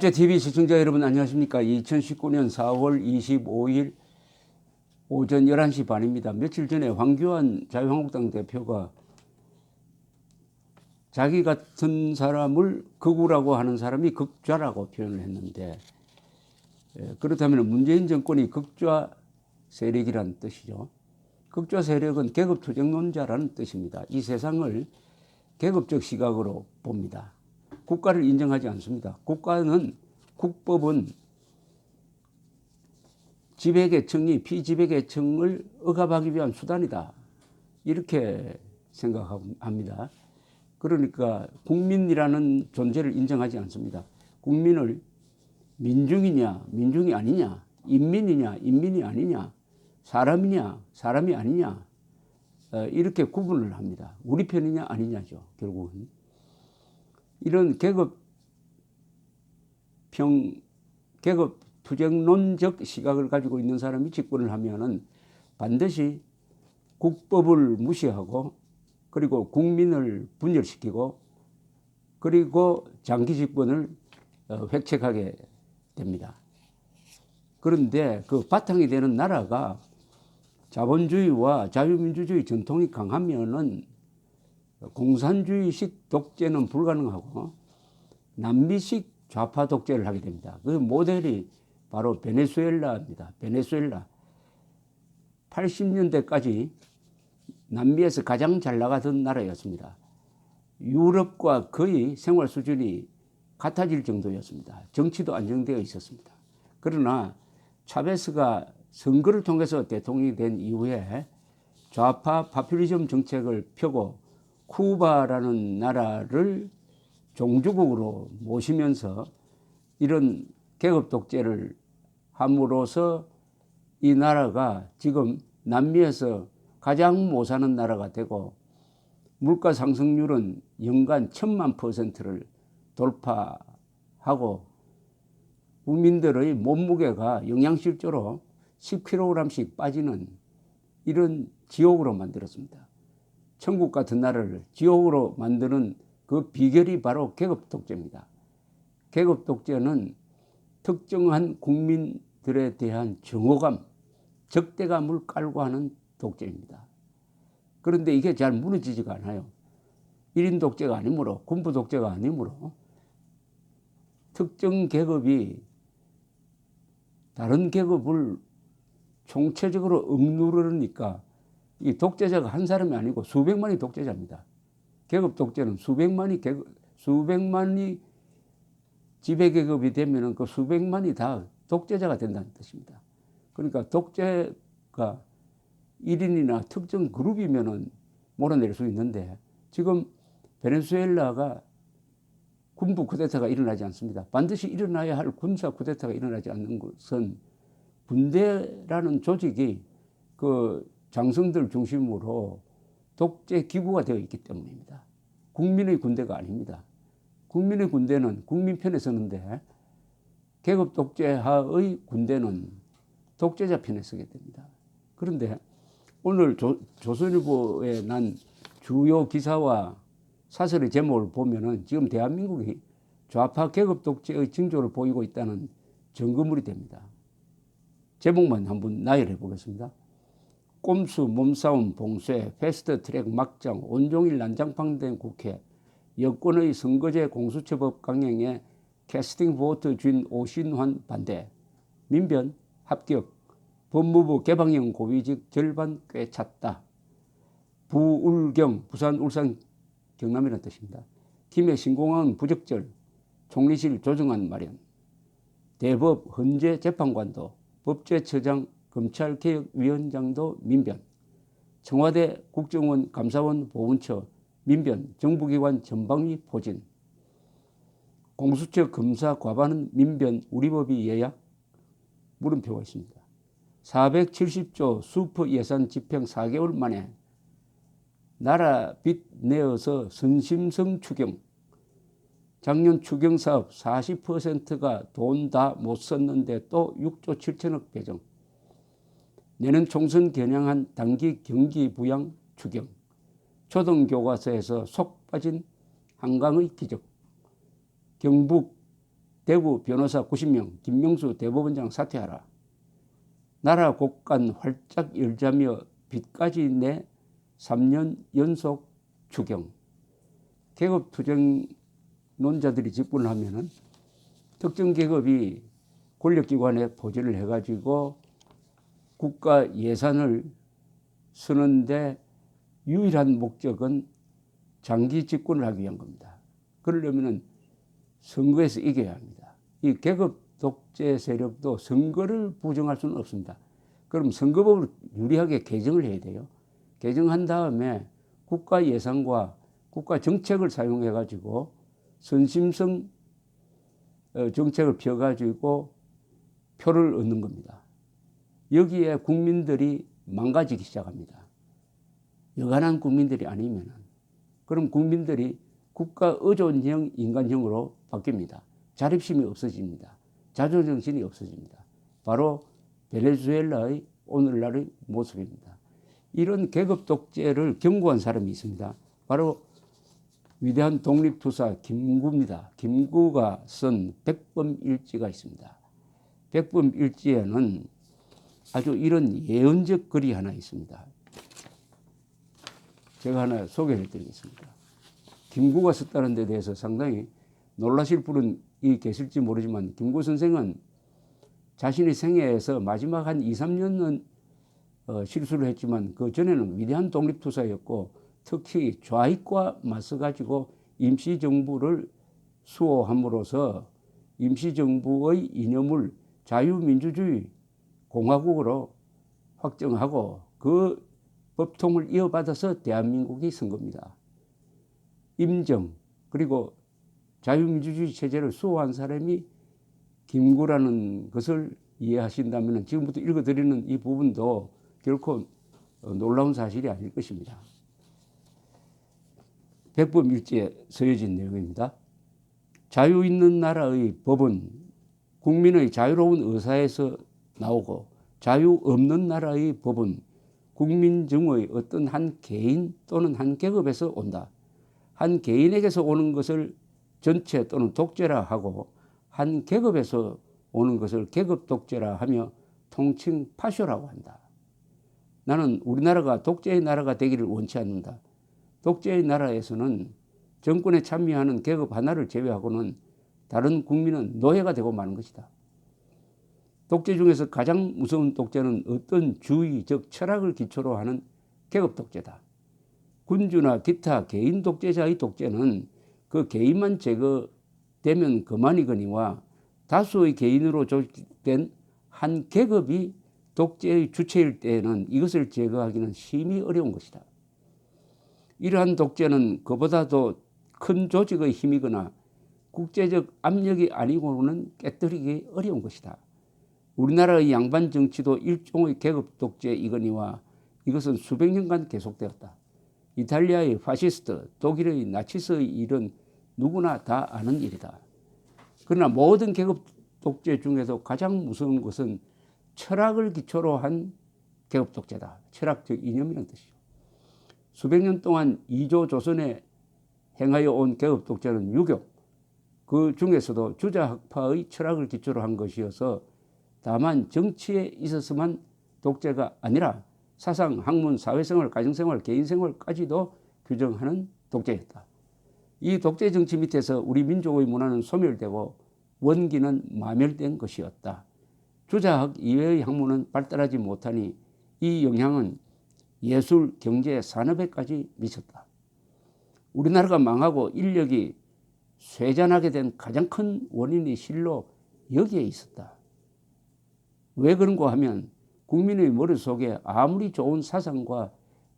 TV 시청자 여러분 안녕하십니까. 2019년 4월 25일 오전 11시 반입니다. 며칠 전에 황교안 자유한국당 대표가 자기 같은 사람을 극우라고 하는 사람이 극좌라고 표현을 했는데, 그렇다면 문재인 정권이 극좌 세력이라는 뜻이죠. 극좌 세력은 계급투쟁론자라는 뜻입니다. 이 세상을 계급적 시각으로 봅니다. 국가를 인정하지 않습니다. 국법은 지배계층이 피지배계층을 억압하기 위한 수단이다, 이렇게 생각합니다. 그러니까 국민이라는 존재를 인정하지 않습니다. 국민을 민중이냐 민중이 아니냐, 인민이냐 인민이 아니냐, 사람이냐 사람이 아니냐, 이렇게 구분을 합니다. 우리 편이냐 아니냐죠. 결국은 이런 계급 투쟁론적 시각을 가지고 있는 사람이 집권을 하면은 반드시 국법을 무시하고, 그리고 국민을 분열시키고, 그리고 장기 집권을 획책하게 됩니다. 그런데 그 바탕이 되는 나라가 자본주의와 자유민주주의 전통이 강하면은 공산주의식 독재는 불가능하고 남미식 좌파 독재를 하게 됩니다. 그 모델이 바로 베네수엘라입니다. 베네수엘라. 80년대까지 남미에서 가장 잘 나가던 나라였습니다. 유럽과 거의 생활 수준이 같아질 정도였습니다. 정치도 안정되어 있었습니다. 그러나 차베스가 선거를 통해서 대통령이 된 이후에 좌파 파퓰리즘 정책을 펴고 쿠바라는 나라를 종주국으로 모시면서 이런 계급 독재를 함으로써 이 나라가 지금 남미에서 가장 못 사는 나라가 되고, 물가 상승률은 연간 1000만%를 돌파하고, 국민들의 몸무게가 영양실조로 10kg씩 빠지는 이런 지옥으로 만들었습니다. 천국 같은 나라를 지옥으로 만드는 그 비결이 바로 계급 독재입니다. 계급 독재는 특정한 국민들에 대한 정오감, 적대감을 깔고 하는 독재입니다. 그런데 이게 잘 무너지지가 않아요. 1인 독재가 아니므로, 군부 독재가 아니므로 특정 계급이 다른 계급을 총체적으로 억누르니까 이 독재자가 한 사람이 아니고 수백만이 독재자입니다. 계급 독재는 수백만이 지배계급이 되면 그 수백만이 다 독재자가 된다는 뜻입니다. 그러니까 독재가 1인이나 특정 그룹이면은 몰아낼 수 있는데, 지금 베네수엘라가 군부 쿠데타가 일어나지 않습니다. 반드시 일어나야 할 군사 쿠데타가 일어나지 않는 것은 군대라는 조직이 그 장성들 중심으로 독재 기구가 되어 있기 때문입니다. 국민의 군대가 아닙니다. 국민의 군대는 국민 편에 서는데, 계급 독재하의 군대는 독재자 편에 서게 됩니다. 그런데 오늘 조선일보에 난 주요 기사와 사설의 제목을 보면은 지금 대한민국이 좌파 계급 독재의 징조를 보이고 있다는 증거물이 됩니다. 제목만 한번 나열해 보겠습니다. 꼼수, 몸싸움, 봉쇄, 패스트트랙 막장, 온종일 난장판된 국회, 여권의 선거제 공수처법 강행에 캐스팅 보트 쥔 오신환 반대, 민변 합격, 법무부 개방형 고위직 절반 꽤 찼다. 부울경, 부산, 울산, 경남이라는 뜻입니다. 김해 신공항 부적절, 총리실 조정안 마련, 대법 헌재 재판관도, 법제처장 검찰개혁위원장도 민변, 청와대 국정원 감사원 보훈처 민변, 정부기관 전방위 포진, 공수처 검사 과반은 민변, 우리법이 예약, 물음표가 있습니다. 470조 슈퍼 예산 집행 4개월 만에 나라 빚 내어서 선심성 추경, 작년 추경 사업 40%가 돈 다 못 썼는데 또 6조 7천억 배정, 내년 총선 겨냥한 단기 경기 부양 추경, 초등교과서에서 속 빠진 한강의 기적, 경북 대구 변호사 90명, 김명수 대법원장 사퇴하라. 나라 곳간 활짝 열자며 빚까지 내 3년 연속 추경. 계급투쟁론자들이 집권을 하면은 특정 계급이 권력기관에 포진을 해가지고 국가 예산을 쓰는데 유일한 목적은 장기 집권을 하기 위한 겁니다. 그러려면 선거에서 이겨야 합니다. 이 계급 독재 세력도 선거를 부정할 수는 없습니다. 그럼 선거법을 유리하게 개정을 해야 돼요. 개정한 다음에 국가 예산과 국가 정책을 사용해 가지고 선심성 정책을 펴 가지고 표를 얻는 겁니다. 여기에 국민들이 망가지기 시작합니다. 여간한 국민들이 아니면 그럼 국민들이 국가 의존형 인간형으로 바뀝니다. 자립심이 없어집니다. 자존정신이 없어집니다. 바로 베네수엘라의 오늘날의 모습입니다. 이런 계급 독재를 경고한 사람이 있습니다. 바로 위대한 독립투사 김구입니다. 김구가 쓴 백범일지가 있습니다. 백범일지에는 아주 이런 예언적 글이 하나 있습니다. 제가 하나 소개해 드리겠습니다. 김구가 썼다는 데 대해서 상당히 놀라실 분이 계실지 모르지만 김구 선생은 자신의 생애에서 마지막 한 2, 3년은 실수를 했지만 그 전에는 위대한 독립투사였고 특히 좌익과 맞서 가지고 임시정부를 수호함으로써 임시정부의 이념을 자유민주주의 공화국으로 확정하고 그 법통을 이어받아서 대한민국이 선 겁니다. 임정 그리고 자유민주주의 체제를 수호한 사람이 김구라는 것을 이해하신다면 지금부터 읽어드리는 이 부분도 결코 놀라운 사실이 아닐 것입니다. 백범일지에 서여진 내용입니다. 자유 있는 나라의 법은 국민의 자유로운 의사에서 나오고 자유 없는 나라의 법은 국민중의 어떤 한 개인 또는 한 계급에서 온다. 한 개인에게서 오는 것을 전체 또는 독재라 하고 한 계급에서 오는 것을 계급 독재라 하며 통칭 파쇼라고 한다. 나는 우리나라가 독재의 나라가 되기를 원치 않는다. 독재의 나라에서는 정권에 참여하는 계급 하나를 제외하고는 다른 국민은 노예가 되고 마는 것이다. 독재 중에서 가장 무서운 독재는 어떤 주의, 즉 철학을 기초로 하는 계급 독재다. 군주나 기타 개인 독재자의 독재는 그 개인만 제거되면 그만이거니와 다수의 개인으로 조직된 한 계급이 독재의 주체일 때에는 이것을 제거하기는 심히 어려운 것이다. 이러한 독재는 그보다도 큰 조직의 힘이거나 국제적 압력이 아니고는 깨뜨리기 어려운 것이다. 우리나라의 양반 정치도 일종의 계급 독재이거니와 이것은 수백 년간 계속되었다. 이탈리아의 파시스트, 독일의 나치스의 일은 누구나 다 아는 일이다. 그러나 모든 계급 독재 중에도 가장 무서운 것은 철학을 기초로 한 계급 독재다. 철학적 이념이라는 뜻이죠. 수백 년 동안 이조 조선에 행하여 온 계급 독재는 유교, 그 중에서도 주자학파의 철학을 기초로 한 것이어서 다만 정치에 있어서만 독재가 아니라 사상, 학문, 사회생활, 가정생활, 개인생활까지도 규정하는 독재였다. 이 독재 정치 밑에서 우리 민족의 문화는 소멸되고 원기는 마멸된 것이었다. 주자학 이외의 학문은 발달하지 못하니 이 영향은 예술, 경제, 산업에까지 미쳤다. 우리나라가 망하고 인력이 쇠잔하게 된 가장 큰 원인이 실로 여기에 있었다. 왜 그런가 하면 국민의 머릿속에 아무리 좋은 사상과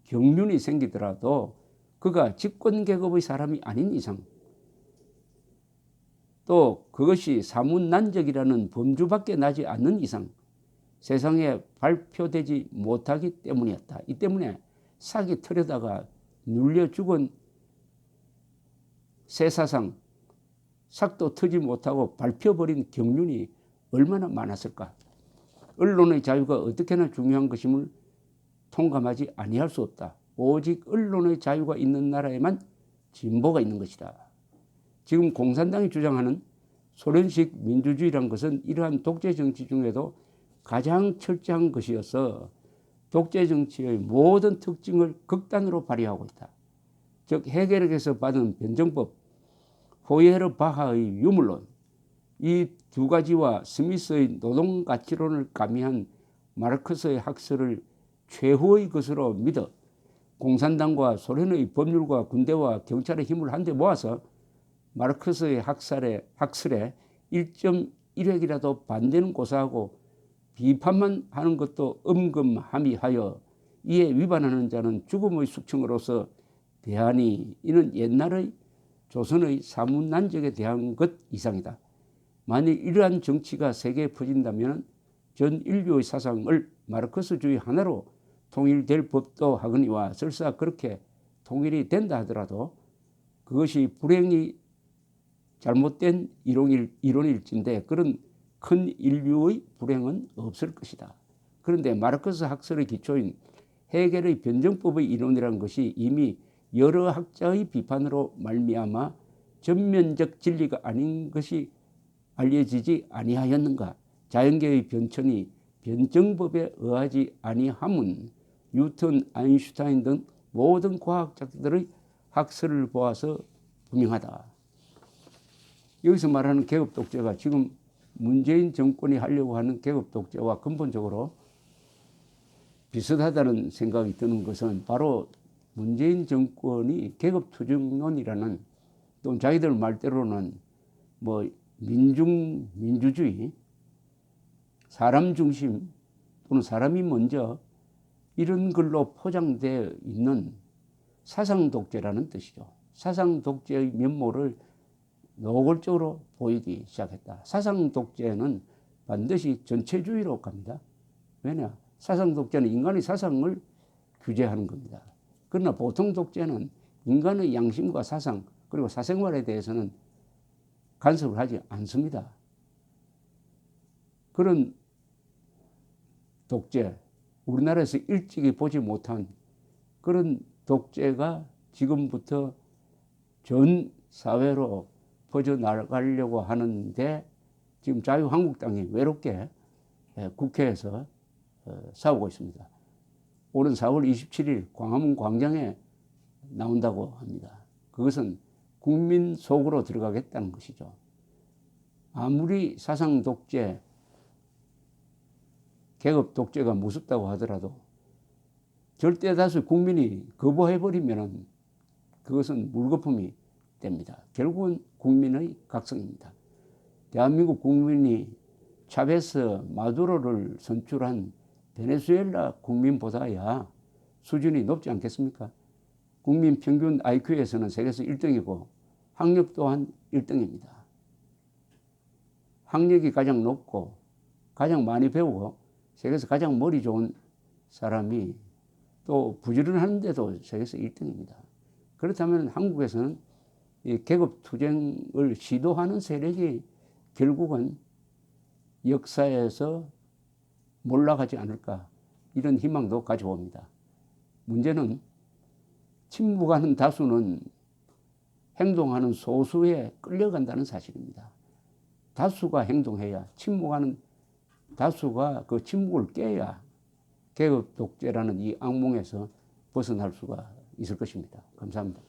경륜이 생기더라도 그가 집권계급의 사람이 아닌 이상 또 그것이 사문난적이라는 범주밖에 나지 않는 이상 세상에 발표되지 못하기 때문이었다. 이 때문에 삭이 털에다가 눌려 죽은 새 사상, 삭도 트지 못하고 밟혀버린 경륜이 얼마나 많았을까. 언론의 자유가 어떻게나 중요한 것임을 통감하지 아니할 수 없다. 오직 언론의 자유가 있는 나라에만 진보가 있는 것이다. 지금 공산당이 주장하는 소련식 민주주의란 것은 이러한 독재 정치 중에도 가장 철저한 것이어서 독재 정치의 모든 특징을 극단으로 발휘하고 있다. 즉 헤겔에게서 받은 변정법, 포이에르바하의 유물론, 이 두 가지와 스미스의 노동가치론을 가미한 마르크스의 학설을 최후의 것으로 믿어 공산당과 소련의 법률과 군대와 경찰의 힘을 한데 모아서 마르크스의 학설에 1.1획이라도 반대는 고사하고 비판만 하는 것도 엄금함이하여 이에 위반하는 자는 죽음의 숙청으로서 대하니 이는 옛날의 조선의 사문난적에 대한 것 이상이다. 만일 이러한 정치가 세계에 퍼진다면 전 인류의 사상을 마르크스주의 하나로 통일될 법도 하거니와 설사 그렇게 통일이 된다 하더라도 그것이 불행히 잘못된 이론일진데 그런 큰 인류의 불행은 없을 것이다. 그런데 마르크스 학설의 기초인 헤겔의 변정법의 이론이라는 것이 이미 여러 학자의 비판으로 말미암아 전면적 진리가 아닌 것이 알려지지 아니하였는가. 자연계의 변천이 변정법에 의하지 아니함은 뉴턴, 아인슈타인 등 모든 과학자들의 학설을 보아서 분명하다. 여기서 말하는 계급 독재가 지금 문재인 정권이 하려고 하는 계급 독재와 근본적으로 비슷하다는 생각이 드는 것은 바로 문재인 정권이 계급 투쟁론이라는 또 자기들 말대로는 뭐 민주주의, 사람 중심 또는 사람이 먼저 이런 걸로 포장되어 있는 사상 독재라는 뜻이죠. 사상 독재의 면모를 노골적으로 보이기 시작했다. 사상 독재는 반드시 전체주의로 갑니다. 왜냐? 사상 독재는 인간의 사상을 규제하는 겁니다. 그러나 보통 독재는 인간의 양심과 사상 그리고 사생활에 대해서는 간섭을 하지 않습니다. 그런 독재, 우리나라에서 일찍이 보지 못한 그런 독재가 지금부터 전 사회로 퍼져나가려고 하는데 지금 자유한국당이 외롭게 국회에서 싸우고 있습니다. 오는 4월 27일 광화문 광장에 나온다고 합니다. 그것은 국민 속으로 들어가겠다는 것이죠. 아무리 사상 독재, 계급 독재가 무섭다고 하더라도 절대 다수 국민이 거부해버리면 그것은 물거품이 됩니다. 결국은 국민의 각성입니다. 대한민국 국민이 차베스, 마두로를 선출한 베네수엘라 국민보다야 수준이 높지 않겠습니까? 국민 평균 IQ에서는 세계에서 1등이고 학력 또한 1등입니다. 학력이 가장 높고 가장 많이 배우고 세계에서 가장 머리 좋은 사람이 또 부지런하는데도 세계에서 1등입니다. 그렇다면 한국에서는 이 계급 투쟁을 시도하는 세력이 결국은 역사에서 몰락하지 않을까 이런 희망도 가져옵니다. 문제는 침묵하는 다수는 행동하는 소수에 끌려간다는 사실입니다. 다수가 행동해야 침묵하는 다수가 그 침묵을 깨야 계급 독재라는 이 악몽에서 벗어날 수가 있을 것입니다. 감사합니다.